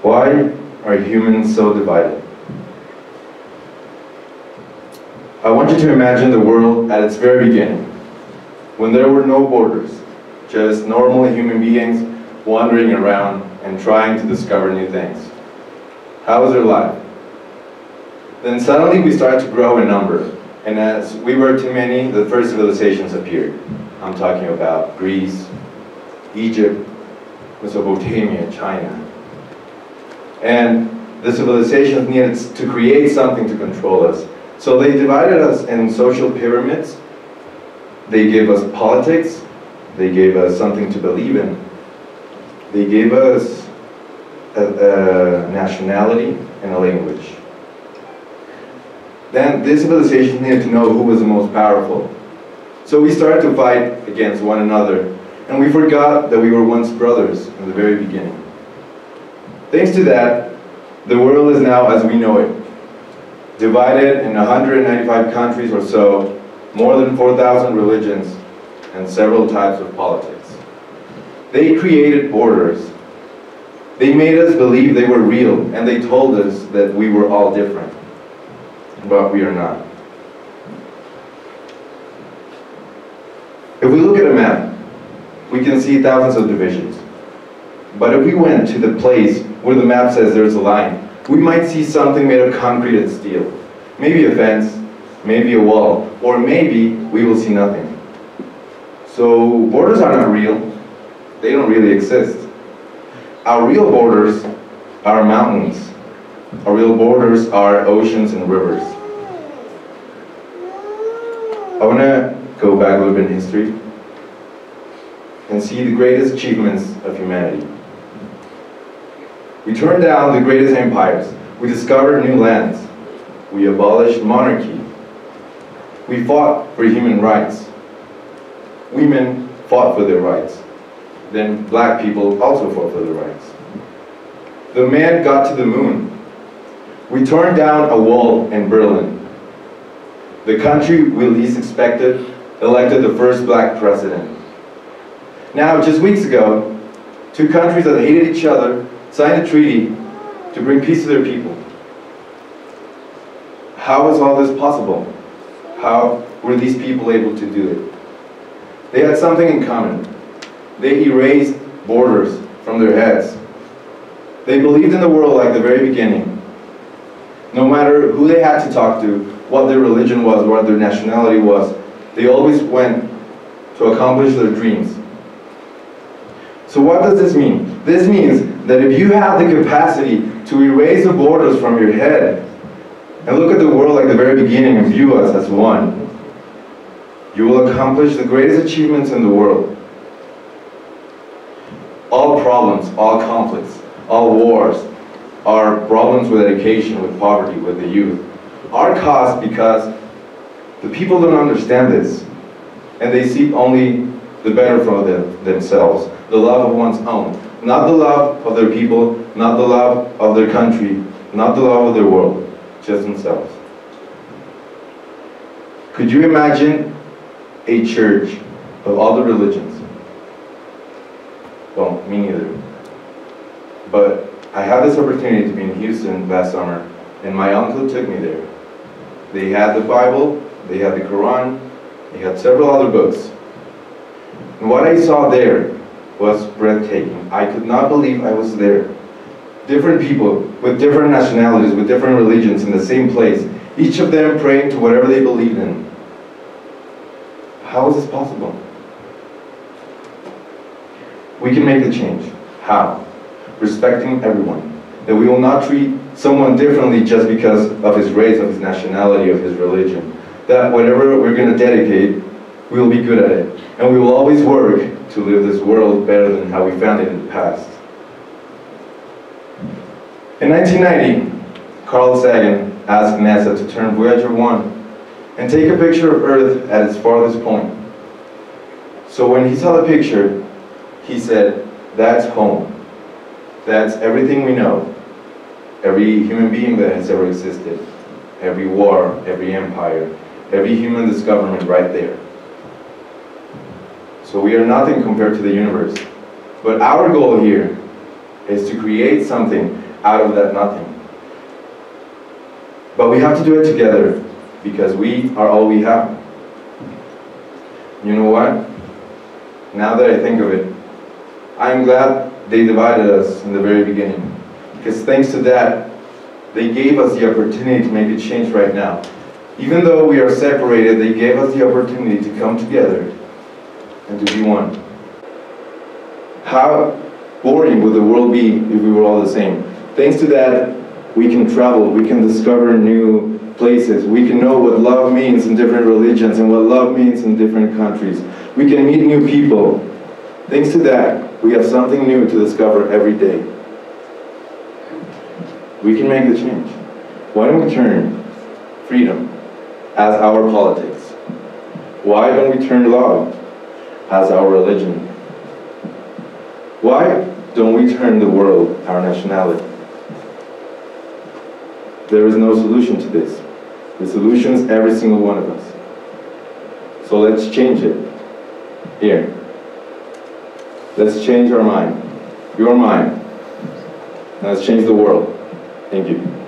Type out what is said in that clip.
Why are humans so divided? I want you to imagine the world at its very beginning, when there were no borders, just normal human beings wandering around and trying to discover new things. How was their life? Then suddenly we started to grow in number, and as we were too many, the first civilizations appeared. I'm talking about Greece, Egypt, Mesopotamia, China. And the civilizations needed to create something to control us. So they divided us in social pyramids. They gave us politics. They gave us something to believe in. They gave us a nationality and a language. Then these civilizations needed to know who was the most powerful. So we started to fight against one another, and we forgot that we were once brothers in the very beginning. Thanks to that, the world is now as we know it, divided in 195 countries or so, more than 4,000 religions, and several types of politics. They created borders. They made us believe they were real, and they told us that we were all different, but we are not. If we look at a map, we can see thousands of divisions. But if we went to the place where the map says there's a line, we might see something made of concrete and steel. Maybe a fence, maybe a wall, or maybe we will see nothing. So borders are not real. They don't really exist. Our real borders are mountains. Our real borders are oceans and rivers. I want to go back a little bit in history and see the greatest achievements of humanity. We turned down the greatest empires. We discovered new lands. We abolished monarchy. We fought for human rights. Women fought for their rights. Then black people also fought for their rights. The man got to the moon. We turned down a wall in Berlin. The country we least expected elected the first black president. Now, just weeks ago, two countries that hated each other signed a treaty to bring peace to their people. How was all this possible? How were these people able to do it? They had something in common. They erased borders from their heads. They believed in the world like the very beginning. No matter who they had to talk to, what their religion was, what their nationality was, they always went to accomplish their dreams. So what does this mean? This means that if you have the capacity to erase the borders from your head and look at the world like the very beginning and view us as one, you will accomplish the greatest achievements in the world. All problems, all conflicts, all wars, are problems with education, with poverty, with the youth, are caused because the people don't understand this, and they seek only the better for themselves, the love of one's own, not the love of their people, not the love of their country, not the love of their world, just themselves. Could you imagine a church of all the religions? Well, me neither. But I had this opportunity to be in Houston last summer, and my uncle took me there. They had the Bible, they had the Quran, they had several other books. And what I saw there was breathtaking. I could not believe I was there. Different people with different nationalities, with different religions in the same place, each of them praying to whatever they believed in. How is this possible? We can make a change. How? Respecting everyone. That we will not treat someone differently just because of his race, of his nationality, of his religion. That whatever we're going to dedicate, we will be good at it. And we will always work to live this world better than how we found it in the past. In 1990, Carl Sagan asked NASA to turn Voyager 1 and take a picture of Earth at its farthest point. So when he saw the picture, he said, "That's home. That's everything we know. Every human being that has ever existed. Every war, every empire, every human discovery right there." So we are nothing compared to the universe. But our goal here is to create something out of that nothing. But we have to do it together, because we are all we have. You know what? Now that I think of it, I'm glad they divided us in the very beginning. Because thanks to that, they gave us the opportunity to make a change right now. Even though we are separated, they gave us the opportunity to come together and to be one. How boring would the world be if we were all the same? Thanks to that, we can travel, we can discover new places, we can know what love means in different religions and what love means in different countries. We can meet new people. Thanks to that, we have something new to discover every day. We can make the change. Why don't we turn freedom as our politics? Why don't we turn love as our religion? Why don't we turn the world our nationality? There is no solution to this. The solution is every single one of us. So let's change it. Here. Let's change our mind. Your mind. And let's change the world. Thank you.